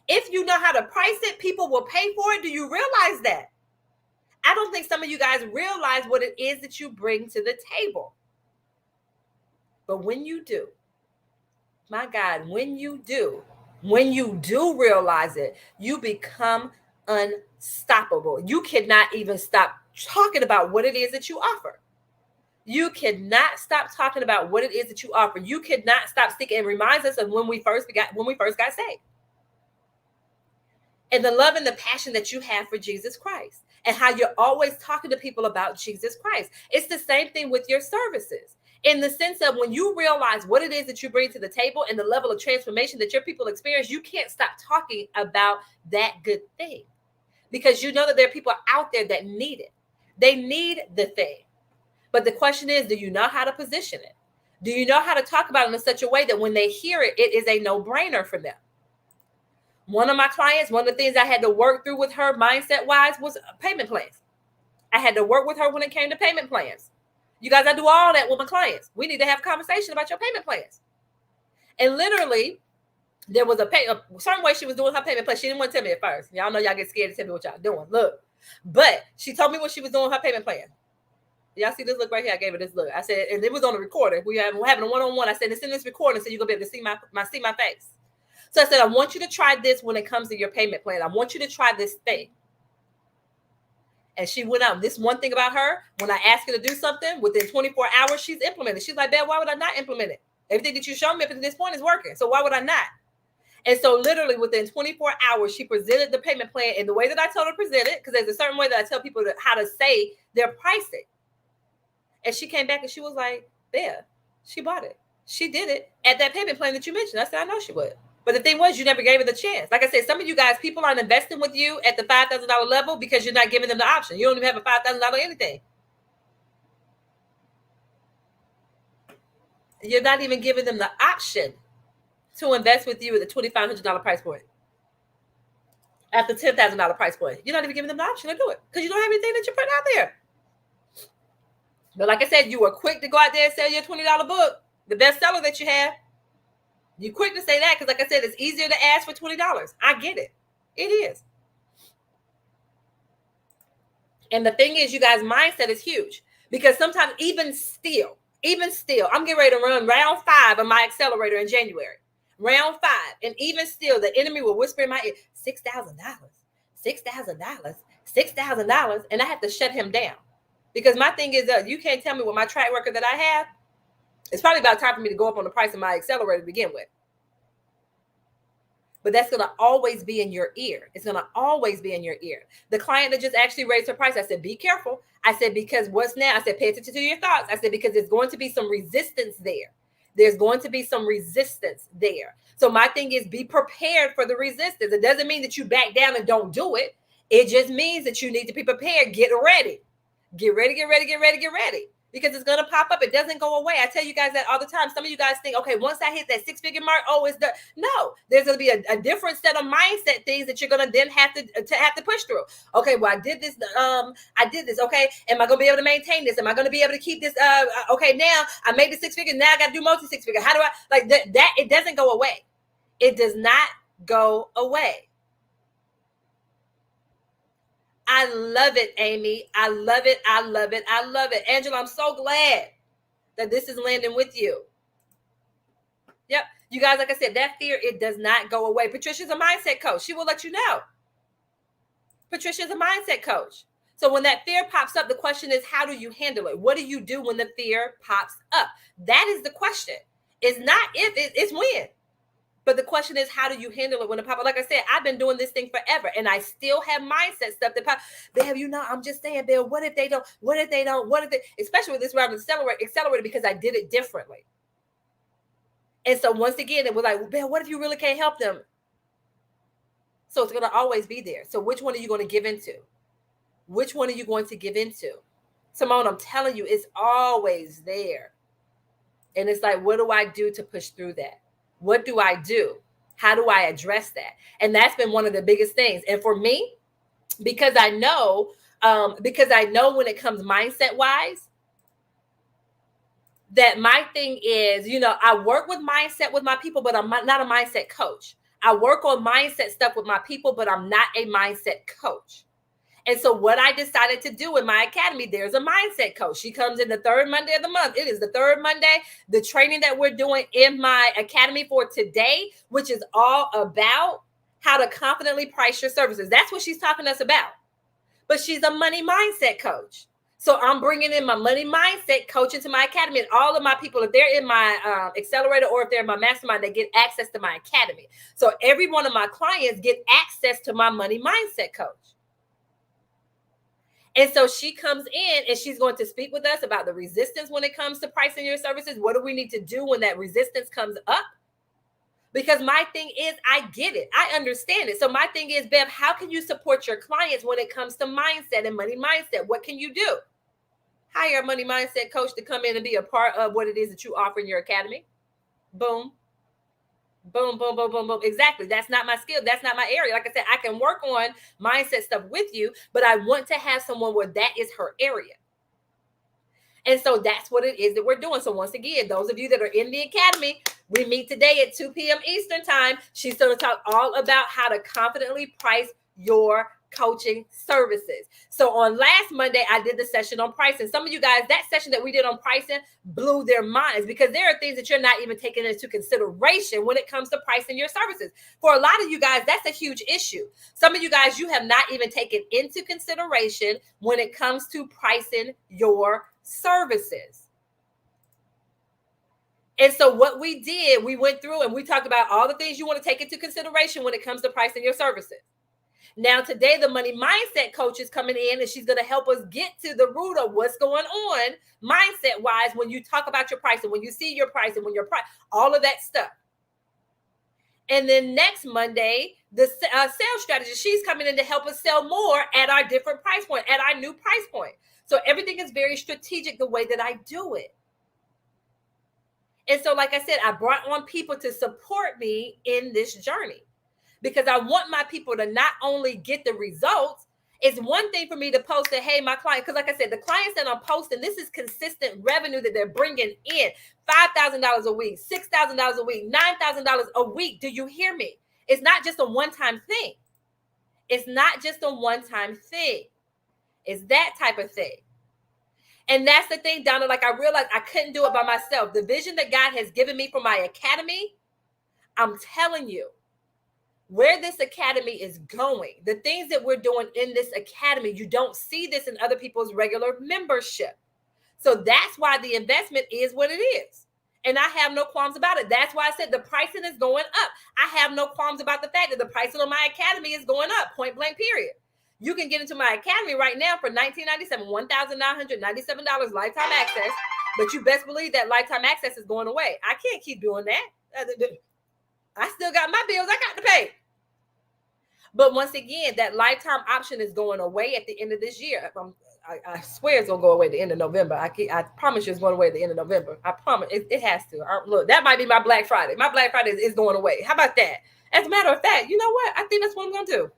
If you know how to price it, people will pay for it. Do you realize that? I don't think some of you guys realize what it is that you bring to the table. But when you do, my God, when you do realize it, you become unstoppable. You cannot even stop talking about what it is that you offer. You cannot stop talking about what it is that you offer. You cannot stop speaking. It reminds us of when we first got saved. And the love and the passion that you have for Jesus Christ, and how you're always talking to people about Jesus Christ. It's the same thing with your services, in the sense of when you realize what it is that you bring to the table and the level of transformation that your people experience, you can't stop talking about that good thing, because you know that there are people out there that need it. They need the thing. But the question is, do you know how to position it? Do you know how to talk about it in such a way that when they hear it, it is a no-brainer for them? One of my clients, one of the things I had to work through with her mindset-wise was payment plans. I had to work with her when it came to payment plans. You guys, I do all that with my clients. We need to have a conversation about your payment plans. And literally, there was a certain way she was doing her payment plan. She didn't want to tell me at first. Y'all know y'all get scared to tell me what y'all doing. Look. But she told me what she was doing her payment plan. Y'all see this look right here? I gave her this look. I said, and it was on the recorder. We're having a one-on-one. I said, it's in this recording, so you're going to be able to see my face. So I said, I want you to try this when it comes to your payment plan. I want you to try this thing. And she went out. This one thing about her, when I asked her to do something, within 24 hours, she's implemented. She's like, Dad, why would I not implement it? Everything that you showed me up to this point is working. So why would I not? And so literally within 24 hours, she presented the payment plan in the way that I told her to present it, because there's a certain way that I tell people how to say their pricing. And she came back and she was like, there, she bought it. She did it at that payment plan that you mentioned. I said, I know she would. But the thing was, you never gave her the chance. Like I said, some of you guys, people aren't investing with you at the $5,000 level because you're not giving them the option. You don't even have a $5,000 anything. You're not even giving them the option to invest with you at the $2,500 price point. At the $10,000 price point. You're not even giving them the option to do it because you don't have anything that you're putting out there. But like I said, you were quick to go out there and sell your $20 book, the bestseller that you have. You're quick to say that because, like I said, it's easier to ask for $20. I get it. It is. And the thing is, you guys' mindset is huge, because sometimes even still, I'm getting ready to run round 5 of my accelerator in January. Round 5. And even still, the enemy will whisper in my ear, $6,000, $6,000, $6,000. And I have to shut him down. Because my thing is, you can't tell me with my track record that I have. It's probably about time for me to go up on the price of my accelerator to begin with. But that's going to always be in your ear. It's going to always be in your ear. The client that just actually raised her price, I said, be careful. I said, because what's now? I said, pay attention to your thoughts. I said, because there's going to be some resistance there. There's going to be some resistance there. So my thing is, be prepared for the resistance. It doesn't mean that you back down and don't do it. It just means that you need to be prepared. Get ready. Get ready, get ready, get ready, get ready. because it's going to pop up. It doesn't go away. I tell you guys that all the time. Some of you guys think, okay, once I hit that 6-figure mark, oh, it's done. No, there's going to be a different set of mindset things that you're going to then have to push through. Okay, well, I did this. Okay, am I going to be able to maintain this? Am I going to be able to keep this? Okay, now I made the 6-figure. Now I got to do multi 6-figure. How do I like that? It doesn't go away. It does not go away. I love it, Amy. I love it. I love it. I love it. Angela, I'm so glad that this is landing with you. Yep. You guys, like I said, that fear, it does not go away. Patricia's a mindset coach. She will let you know. Patricia's a mindset coach. So when that fear pops up, the question is, how do you handle it? What do you do when the fear pops up? That is the question. It's not if, it's when. But the question is, how do you handle it when it pops up? Like I said, I've been doing this thing forever, and I still have mindset stuff that pops. Babe, I'm just saying, Bill, what if they don't? What if they don't? What if they, especially with this round of accelerated because I did it differently. And so once again, it was like, well, Bill, what if you really can't help them? So it's going to always be there. So which one are you going to give into? Which one are you going to give into? Simone, I'm telling you, it's always there. And it's like, what do I do to push through that? What do I do? How do I address that? And that's been one of the biggest things. And for me, because I know when it comes mindset wise, that my thing is, I work with mindset with my people, but I'm not a mindset coach. I work on mindset stuff with my people, but I'm not a mindset coach. And so what I decided to do in my academy, there's a mindset coach. She comes in the third Monday of the month. It is the third Monday. The training that we're doing in my academy for today, which is all about how to confidently price your services. That's what she's talking to us about. But she's a money mindset coach. So I'm bringing in my money mindset coach into my academy. And all of my people, if they're in my accelerator or if they're in my mastermind, they get access to my academy. So every one of my clients get access to my money mindset coach. And so she comes in and she's going to speak with us about the resistance when it comes to pricing your services. What do we need to do when that resistance comes up? Because my thing is, I get it. I understand it. So my thing is, Bev, how can you support your clients when it comes to mindset and money mindset? What can you do? Hire a money mindset coach to come in and be a part of what it is that you offer in your academy. Boom. Boom, boom, boom, boom, boom. Exactly. That's not my skill. That's not my area. Like I said, I can work on mindset stuff with you, but I want to have someone where that is her area. And so that's what it is that we're doing. So once again, those of you that are in the academy, we meet today at 2 p.m. Eastern time. She's going to talk all about how to confidently price your coaching services. So on last Monday, I did the session on pricing. Some of you guys, that session that we did on pricing blew their minds because there are things that you're not even taking into consideration when it comes to pricing your services. For a lot of you guys, that's a huge issue. Some of you guys, you have not even taken into consideration when it comes to pricing your services. And so what we did, we went through and we talked about all the things you want to take into consideration when it comes to pricing your services. Now, today, the money mindset coach is coming in and she's going to help us get to the root of what's going on mindset wise when you talk about your pricing, when you see your pricing, when your price, all of that stuff. And then next Monday, the sales strategist, she's coming in to help us sell more at our different price point, at our new price point. So everything is very strategic the way that I do it. And so, like I said, I brought on people to support me in this journey because I want my people to not only get the results. It's one thing for me to post that, hey, my client, because like I said, the clients that I'm posting, this is consistent revenue that they're bringing in. $5,000 a week, $6,000 a week, $9,000 a week. Do you hear me? It's not just a one-time thing. It's not just a one-time thing. It's that type of thing. And that's the thing, Donna, like I realized I couldn't do it by myself. The vision that God has given me for my academy, I'm telling you, where this academy is going, the things that we're doing in this academy, you don't see this in other people's regular membership. So that's why the investment is what it is. And I have no qualms about it. That's why I said the pricing is going up. I have no qualms about the fact that the pricing on my academy is going up, point blank, period. You can get into my academy right now for $1,997, $1,997 lifetime access. But you best believe that lifetime access is going away. I can't keep doing that. I still got my bills I got to pay. But once again, that lifetime option is going away at the end of this year. I swear it's gonna go away at the end of November. I promise you it's going away at the end of November. I promise it has to. Look, that might be my Black Friday. My Black Friday is going away. How about that? As a matter of fact, you know what? I think that's what I'm gonna do.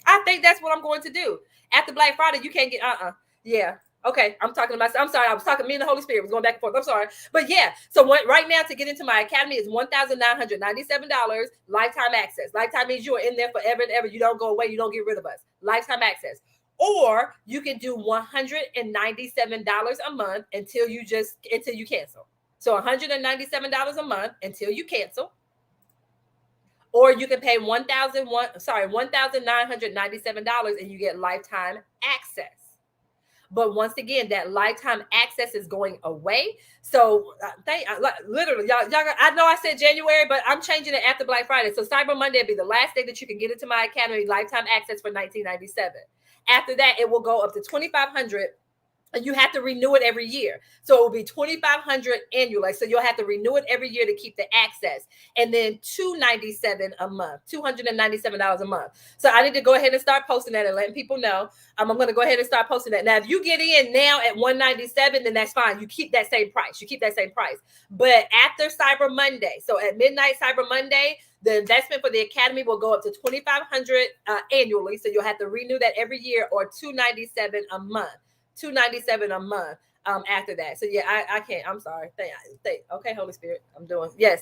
I think that's what I'm going to do. After Black Friday, you can't get Yeah. Okay. I'm talking to myself. I'm sorry. I was talking, me and the Holy Spirit was going back and forth. I'm sorry. But yeah. So right now to get into my academy is $1,997 lifetime access. Lifetime means you are in there forever and ever. You don't go away. You don't get rid of us. Lifetime access. Or you can do $197 a month until you cancel. So $197 a month until you cancel. Or you can pay $1,997 and you get lifetime access. But once again, that lifetime access is going away. So literally, y'all, I know I said January, but I'm changing it after Black Friday. So Cyber Monday will be the last day that you can get into my academy, lifetime access for $19.97. After that, it will go up to $2,500. And you have to renew it every year. So it will be $2,500 annually. So you'll have to renew it every year to keep the access. And then $297 a month, $297 a month. So I need to go ahead and start posting that and letting people know. I'm going to go ahead and start posting that. Now, if you get in now at $197, then that's fine. You keep that same price. But after Cyber Monday, so at midnight Cyber Monday, the investment for the academy will go up to $2,500 annually. So you'll have to renew that every year, or $297 a month. $297 a month after that. So yeah, I can't. I'm sorry. Okay, Holy Spirit, I'm doing. Yes.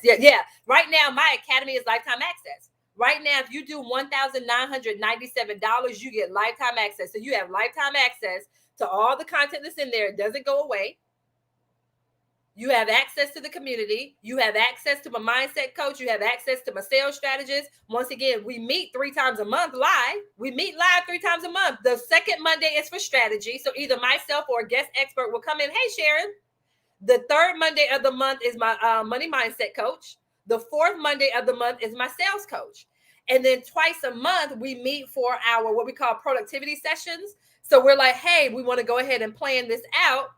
Right now, my academy is lifetime access. Right now, if you do $1,997, you get lifetime access. So you have lifetime access to all the content that's in there. It doesn't go away. You have access to the community. You have access to my mindset coach. You have access to my sales strategist. Once again, we meet 3 times a month live. We meet live 3 times a month. The second Monday is for strategy. So either myself or a guest expert will come in. Hey, Sharon. The third Monday of the month is my money mindset coach. The fourth Monday of the month is my sales coach. And then twice a month, we meet for our what we call productivity sessions. So we're like, hey, we want to go ahead and plan this out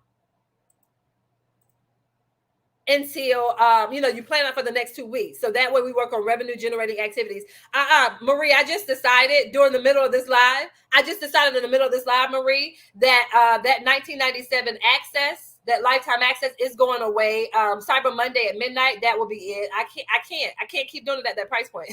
until you plan out for the next 2 weeks. So that way we work on revenue generating activities. Marie, I just decided in the middle of this live, Marie, that that 1997 access, that lifetime access is going away. Cyber Monday at midnight, that will be it. I can't keep doing it at that price point.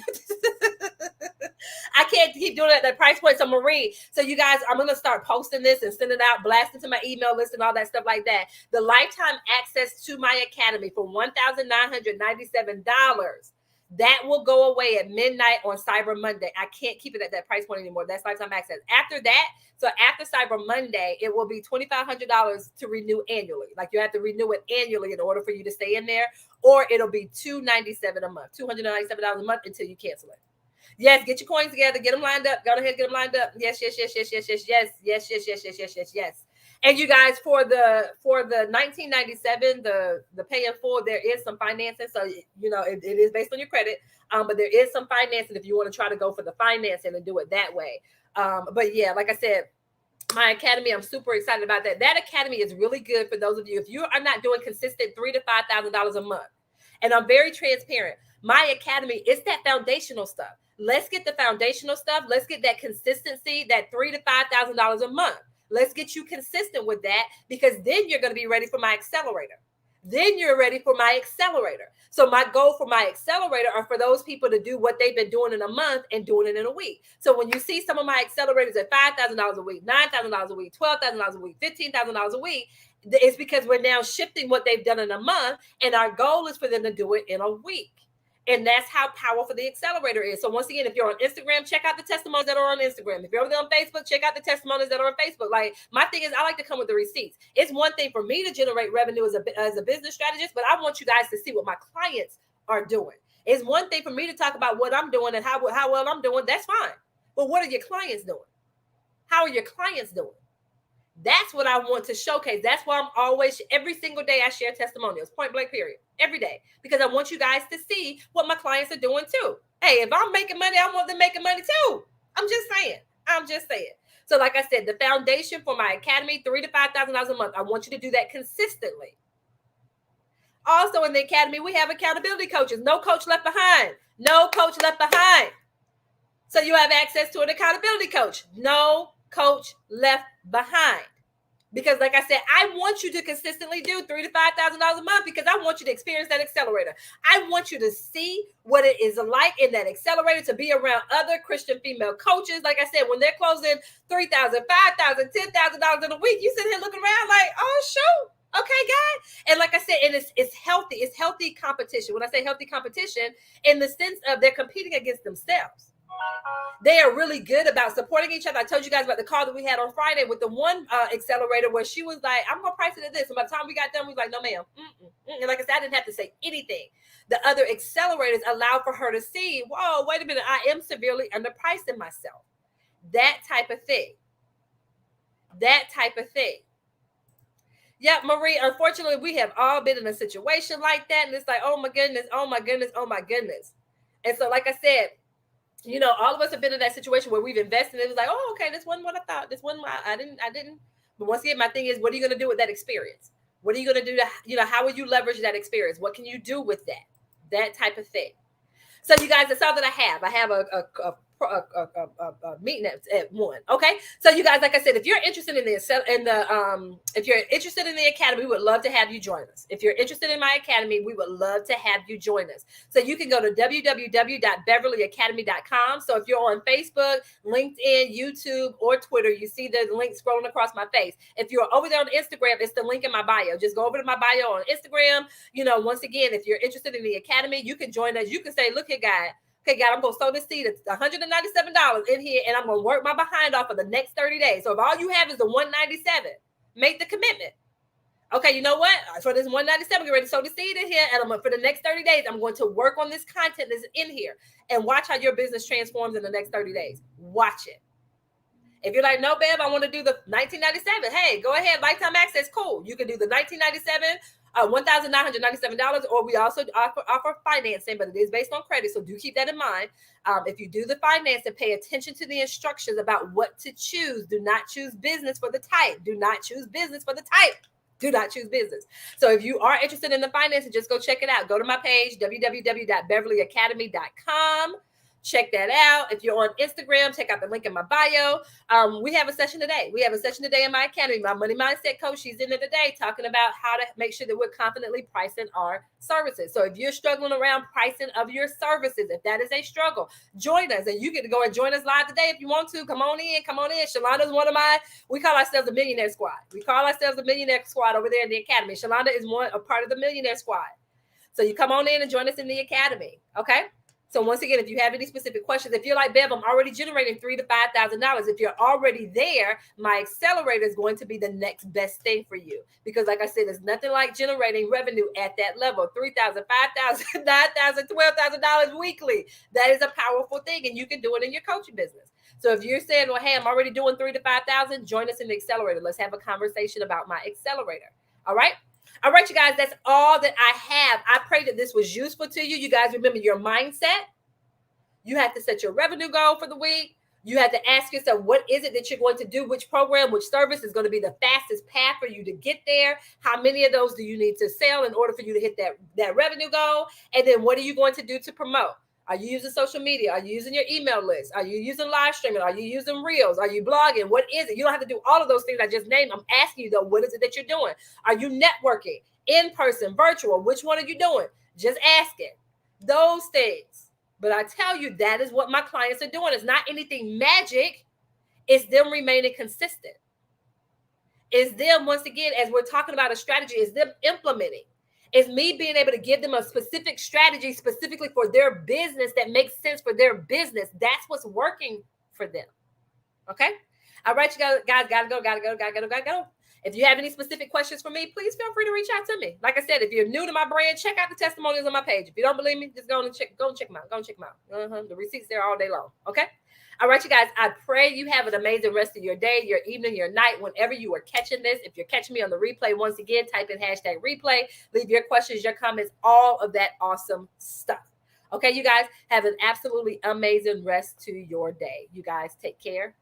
I can't keep doing it at that price point. So Marie, so you guys, I'm going to start posting this and send it out, blasting to my email list and all that stuff like that. The lifetime access to my academy for $1,997. That will go away at midnight on Cyber Monday. I can't keep it at that price point anymore. That's lifetime access. After that, so after Cyber Monday, it will be $2,500 to renew annually. Like you have to renew it annually in order for you to stay in there, or it'll be $297 a month, $297 a month until you cancel it. Yes, get your coins together, get them lined up. Go ahead, get them lined up. Yes. And you guys, for the 1997, the pay in full, there is some financing. So it is based on your credit, but there is some financing if you want to try to go for the financing and do it that way. But yeah, like I said, my academy, I'm super excited about that. That academy is really good for those of you if you are not doing consistent $3,000 to $5,000 a month. And I'm very transparent. My academy is that foundational stuff. Let's get the foundational stuff. Let's get that consistency, that $3,000 to $5,000 a month. Let's get you consistent with that, because then you're going to be ready for my accelerator. So my goal for my accelerator are for those people to do what they've been doing in a month and doing it in a week. So when you see some of my accelerators at $5,000 a week, $9,000 a week, $12,000 a week, $15,000 a week, it's because we're now shifting what they've done in a month, and our goal is for them to do it in a week. And that's how powerful the accelerator is. So once again, if you're on Instagram, check out the testimonies that are on Instagram. If you're over there on Facebook, check out the testimonies that are on Facebook. Like, my thing is, I like to come with the receipts. It's one thing for me to generate revenue as a business strategist, but I want you guys to see what my clients are doing. It's one thing for me to talk about what I'm doing and how well I'm doing. That's fine. But what are your clients doing? How are your clients doing? That's what I want to showcase. That's why I'm always, every single day I share testimonials, point blank period, every day, because I want you guys to see what my clients are doing too. Hey, if I'm making money, I want them making money too. I'm just saying. So like I said, the foundation for my academy, $3,000 to $5,000 a month. I want you to do that consistently. Also in the academy, we have accountability coaches. No coach left behind. So you have access to an accountability coach. No coach left behind. Because like I said, I want you to consistently do $3,000 to $5,000 a month because I want you to experience that accelerator. I want you to see what it is like in that accelerator to be around other Christian female coaches. Like I said, when they're closing $3,000, $5,000, $10,000 in a week, you sit here looking around like, oh, shoot. Okay, God. And like I said, it's healthy. It's healthy competition. When I say healthy competition, in the sense of they're competing against themselves. They are really good about supporting each other. I told you guys about the call that we had on Friday with the one accelerator where she was like, I'm going to price it at this. And by the time we got done, we was like, no, ma'am. And like I said, I didn't have to say anything. The other accelerators allowed for her to see, whoa, wait a minute. I am severely underpricing myself. That type of thing. That type of thing. Yeah, Marie, unfortunately, we have all been in a situation like that. And it's like, oh my goodness, oh my goodness, oh my goodness. And so, like I said, you know, all of us have been in that situation where we've invested. It was like, oh, okay, this wasn't what I thought. This wasn't I didn't. But once again, my thing is, what are you going to do with that experience? What are you going to do to, you know, how will you leverage that experience? What can you do with that? That type of thing. So you guys, that's all that I have. I have a meeting at 1. Okay. So you guys, like I said, if you're interested in if you're interested in the academy, we would love to have you join us. If you're interested in my academy, we would love to have you join us. So you can go to www.beverlyacademy.com. So if you're on Facebook, LinkedIn, YouTube, or Twitter, you see the link scrolling across my face. If you're over there on Instagram, it's the link in my bio. Just go over to my bio on Instagram. You know, once again, if you're interested in the academy, you can join us. You can say, look here, guy. Okay, God, I'm going to sow this seed. It's $197 in here, and I'm going to work my behind off for the next 30 days. So if all you have is the $197, make the commitment. Okay, you know what? For this $197, get ready to sow the seed in here, and for the next 30 days, I'm going to work on this content that's in here and watch how your business transforms in the next 30 days. Watch it. If you're like, no, babe, I want to do the $1997. Hey, go ahead. Lifetime access, cool. You can do the $1997. $1,997, or we also offer financing, but it is based on credit, so do keep that in mind. If you do the financing, pay attention to the instructions about what to choose. Do not choose business for the type. Do not choose business for the type. Do not choose business. So if you are interested in the financing, just go check it out. Go to my page, www.beverlyacademy.com. Check that out. If you're on Instagram, check out the link in my bio. We have a session today. We have a session today in my academy. My money mindset coach, she's in there today talking about how to make sure that we're confidently pricing our services. So if you're struggling around pricing of your services, if that is a struggle, join us. And you get to go and join us live today if you want to. Come on in. Come on in. Shalonda's one of we call ourselves the Millionaire Squad. We call ourselves the Millionaire Squad over there in the academy. Shalonda is a part of the Millionaire Squad. So you come on in and join us in the academy. Okay. So once again, if you have any specific questions, if you're like, Bev, I'm already generating $3,000 to $5,000. If you're already there, my accelerator is going to be the next best thing for you. Because like I said, there's nothing like generating revenue at that level, $3,000, $5,000, $9,000, $12,000 weekly. That is a powerful thing, and you can do it in your coaching business. So if you're saying, well, hey, I'm already doing $3,000 to $5,000, join us in the accelerator. Let's have a conversation about my accelerator. All right. All right, you guys, that's all that I have. I pray that this was useful to you. You guys remember your mindset. You have to set your revenue goal for the week. You have to ask yourself, what is it that you're going to do? Which program, which service is going to be the fastest path for you to get there? How many of those do you need to sell in order for you to hit that revenue goal? And then what are you going to do to promote? Are you using social media? Are you using your email list? Are you using live streaming? Are you using reels? Are you blogging? What is it? You don't have to do all of those things I just named. I'm asking you though, what is it that you're doing? Are you networking in person, virtual? Which one are you doing? Just ask it. Those things. But I tell you, that is what my clients are doing. It's not anything magic. It's them remaining consistent. It's them, once again, as we're talking about a strategy, it's them implementing. It's me being able to give them a specific strategy specifically for their business that makes sense for their business. That's what's working for them. Okay? All right, you guys, gotta go. If you have any specific questions for me, please feel free to reach out to me. Like I said, if you're new to my brand, check out the testimonials on my page. If you don't believe me, just go and check them out. The receipts there all day long. Okay. All right, you guys, I pray you have an amazing rest of your day, your evening, your night, whenever you are catching this. If you're catching me on the replay, once again, type in #replay, leave your questions, your comments, all of that awesome stuff. Okay, you guys, have an absolutely amazing rest to your day. You guys take care.